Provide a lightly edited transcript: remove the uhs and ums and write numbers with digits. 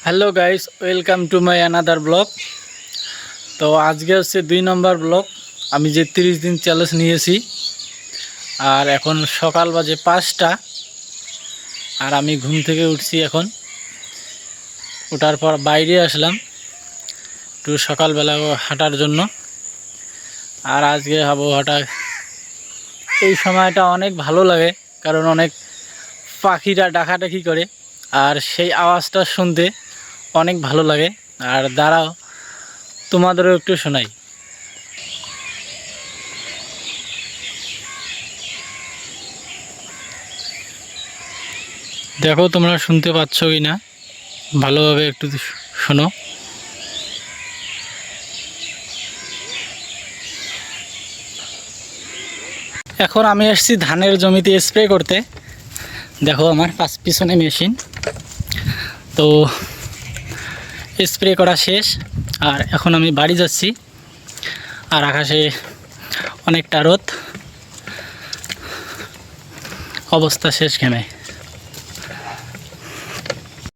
Hello guys, welcome to my another blog. তো আজকে হচ্ছে 2 নম্বর ব্লগ। আমি যে 30 দিন চ্যালেঞ্জ নিয়েছি, আর এখন সকাল বাজে 5টা, আর আমি ঘুম থেকে উঠছি। এখন ওঠার পর বাইরে আসলাম একটু সকালবেলা হাঁটার জন্য। আর আজকে আবহাওয়াটা এই সময়টা অনেক ভালো লাগে, কারণ অনেক পাখিরা ডাকাডাকি করে, আর সেই আওয়াজটা শুনতে অনেক ভালো লাগে। আর দাঁড়াও, তোমাদেরও একটু শোনাই। দেখো তোমরা শুনতে পাচ্ছ কি না, ভালোভাবে একটু শোনো। এখন আমি এসেছি ধানের জমিতে স্প্রে করতে। দেখো আমার পিছনে মেশিন। তো স্প্রে করা শেষ, আর এখন আমি বাড়ি যাচ্ছি। আর আকাশে অনেকটা রোদ, অবস্থা শেষ ঘেমে।